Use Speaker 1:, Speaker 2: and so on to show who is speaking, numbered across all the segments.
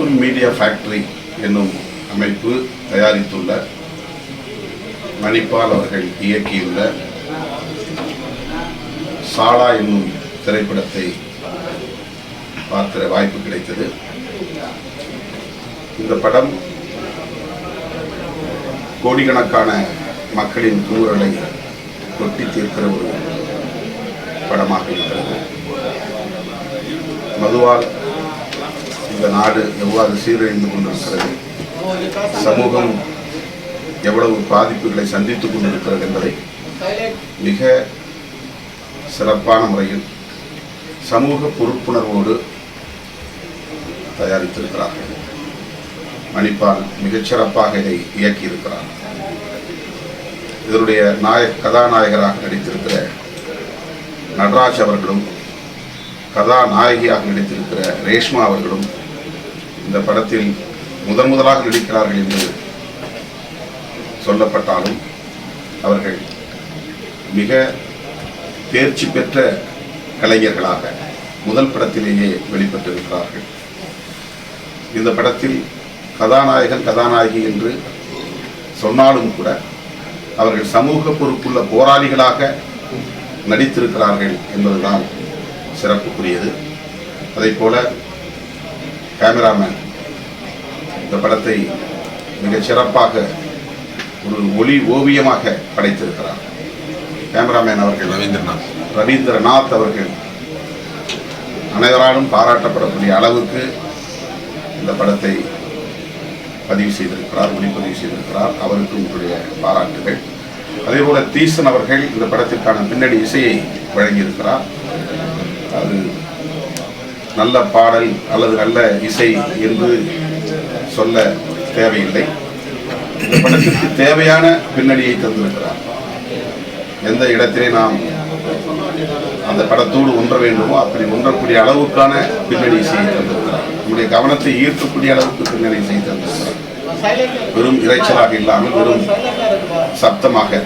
Speaker 1: People media factory என்னும் அமைப்பு தயாரித்துள்ள மணிப்பால் அவர்கள் இயக்கியுள்ள சாலா என்னும் திரைப்படத்தை பார்க்கிற வாய்ப்பு கிடைத்தது. இந்த படம் கோடிக்கணக்கான மக்களின் குமுறலை கொட்டி தீர்க்கிற ஒரு படமாக இருக்கிறது. மதுவால் இந்த நாடு எவ்வாறு சீரழிந்து கொண்டிருக்கிறது, சமூகம் எவ்வளவு பாதிப்புகளை சந்தித்துக் கொண்டிருக்கிறது என்பதை மிக சிறப்பான முறையில் சமூக பொறுப்புணர்வோடு தயாரித்திருக்கிறார்கள். மணிப்பால் மிகச்சிறப்பாக இதை இயக்கியிருக்கிறார். இதனுடைய கதாநாயகராக நடித்திருக்கிற நடராஜ் அவர்களும் கதாநாயகியாக நடித்திருக்கிற ரேஷ்மா அவர்களும் இந்த படத்தில் முதலாக நடிக்கிறார்கள் என்று சொல்லப்பட்டாலும் அவர்கள் மிக தேர்ச்சி பெற்ற கலைஞர்களாக முதல் படத்திலேயே வெளிப்பட்டிருக்கிறார்கள். இந்த படத்தில் கதாநாயகன் கதாநாயகி என்று சொன்னாலும் கூட அவர்கள் சமூக பொறுப்புள்ள போராளிகளாக நடித்திருக்கிறார்கள் என்பதுதான் சிறப்புக்குரியது. அதைப்போல கேமராமேன் இந்த படத்தை மிகச் சிறப்பாக ஒரு ஒளி ஓவியமாக படைத்திருக்கிறார். கேமராமேன் அவர்கள் ரவீந்திரநாத் அவர்கள் அனைவராலும் பாராட்டப்படக்கூடிய அளவுக்கு இந்த படத்தை பதிவு செய்திருக்கிறார், ஒளிப்பதிவு செய்திருக்கிறார். அவருக்கு உங்களுடைய பாராட்டுகள். அதேபோல தீசன் அவர்கள் இந்த படத்திற்கான பின்னணி இசையை வழங்கியிருக்கிறார். அது நல்ல பாடல் அல்லது நல்ல இசை என்று சொல்ல தேவையில்லை. இந்த படத்திற்கு தேவையான பின்னணியை தந்திருக்கிறார். எந்த இடத்திலே நாம் அந்த படத்தோடு ஒன்ற வேண்டுமோ அப்படி ஒன்றக்கூடிய அளவுக்கான பின்னணி இசையை தந்திருக்கிறார். நம்முடைய கவனத்தை ஈர்க்கக்கூடிய அளவுக்கு பின்னணி இசையை தந்திருக்கிறார். வெறும் இறைச்சலாக இல்லாமல், வெறும் சப்தமாக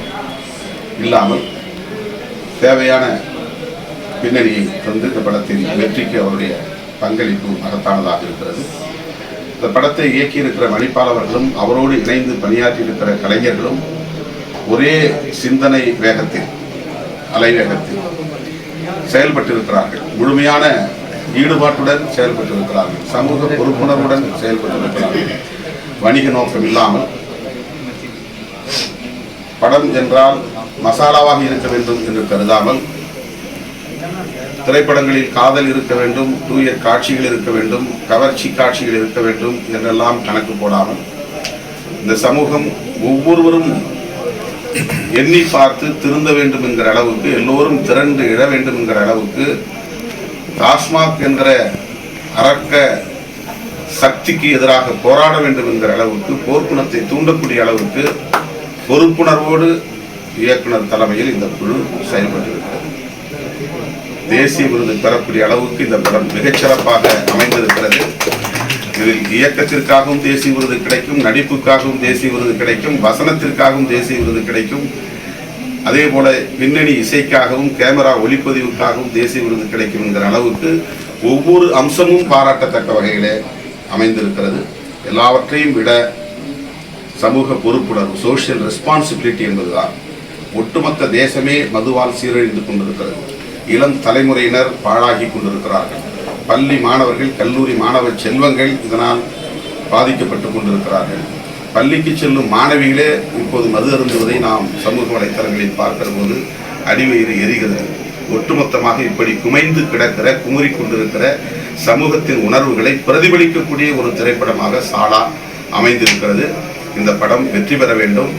Speaker 1: இல்லாமல் தேவையான பின்னணியை தந்து இந்த படத்தின் வெற்றிக்கு அவருடைய பங்களிப்பு மகத்தானதாக இருக்கிறது. இந்த படத்தை இயக்கியிருக்கிற மணிப்பால் அவர்களும் அவரோடு இணைந்து பணியாற்றியிருக்கிற கலைஞர்களும் ஒரே சிந்தனை வேகத்தில், அலைவேகத்தில் செயல்பட்டிருக்கிறார்கள். முழுமையான ஈடுபாட்டுடன் செயல்பட்டிருக்கிறார்கள். சமூக பொறுப்புணர்வுடன் செயல்பட்டிருக்கிறார்கள். வணிக நோக்கம் இல்லாமல் படம் என்றால் மசாலாவாக இருக்க வேண்டும் என்று கருதாமல், திரைப்படங்களில் காதல் இருக்க வேண்டும், தூய காட்சிகள் இருக்க வேண்டும், கவர்ச்சி காட்சிகள் இருக்க வேண்டும் என்றெல்லாம் கணக்கு போடாமல் இந்த சமூகம் ஒவ்வொருவரும் எண்ணி பார்த்து திருந்த வேண்டும் என்கிற அளவுக்கு, எல்லோரும் திரண்டு இழ வேண்டும் என்கிற அளவுக்கு, டாஸ்மாக் என்கிற அரக்க சக்திக்கு எதிராக போராட வேண்டும் என்கிற அளவுக்கு, போர்க்குணத்தை தூண்டக்கூடிய அளவுக்கு பொறுப்புணர்வோடு இயக்குனர் தலைமையில் இந்த குழு செயல்பட்டிருக்கிறது. தேசிய விருது பெறக்கூடிய அளவுக்கு இந்த படம் மிகச்சிறப்பாக அமைந்திருக்கிறது. இதில் இயக்கத்திற்காகவும் தேசிய விருது கிடைக்கும், நடிப்புக்காகவும் தேசிய விருது கிடைக்கும், வசனத்திற்காகவும் தேசிய விருது கிடைக்கும். அதே போல பின்னணி இசைக்காகவும் கேமரா ஒளிப்பதிவுக்காகவும் தேசிய விருது கிடைக்கும் என்கிற அளவுக்கு ஒவ்வொரு அம்சமும் பாராட்டத்தக்க வகையிலே அமைந்திருக்கிறது. எல்லாவற்றையும் விட சமூக பொறுப்புணர்வு, சோஷியல் ரெஸ்பான்சிபிலிட்டி என்பதுதான். ஒட்டுமொத்த தேசமே மதுவால் சீரழிந்து கொண்டிருக்கிறது. இளம் தலைமுறையினர் பாழாகி கொண்டிருக்கிறார்கள். பள்ளி மாணவர்கள், கல்லூரி மாணவ செல்வங்கள் இதனால் பாதிக்கப்பட்டு கொண்டிருக்கிறார்கள். பள்ளிக்கு செல்லும் மாணவிகளே இப்போது மது அருந்துவதை நாம் சமூக வலைத்தளங்களில் பார்க்கிற போது அடிவயிறு எரிகிறது. ஒட்டுமொத்தமாக இப்படி குமைந்து கிடக்கிற, குமுறி கொண்டிருக்கிற சமூகத்தின் உணர்வுகளை பிரதிபலிக்கக்கூடிய ஒரு திரைப்படமாக சாலா அமைந்திருக்கிறது. இந்த படம் வெற்றி பெற வேண்டும்.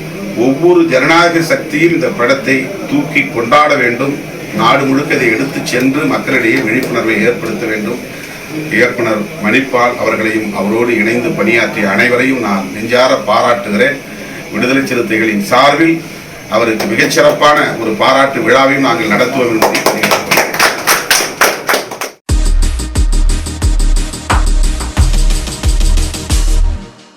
Speaker 1: ஒவ்வொரு ஜனநாயக சக்தியும் இந்த படத்தை தூக்கி கொண்டாட வேண்டும். நாடு முழுக்க இதை எடுத்து சென்று மக்களிடையே விழிப்புணர்வை ஏற்படுத்த வேண்டும். இயக்குனர் மணிப்பால் அவர்களையும் அவரோடு இணைந்து பணியாற்றிய அனைவரையும் நான் நெஞ்சார பாராட்டுகிறேன். விடுதலை சிறுத்தைகளின் சார்பில் அவருக்கு மிகச்சிறப்பான ஒரு பாராட்டு விழாவையும் நாங்கள் நடத்துவோம் என்பதை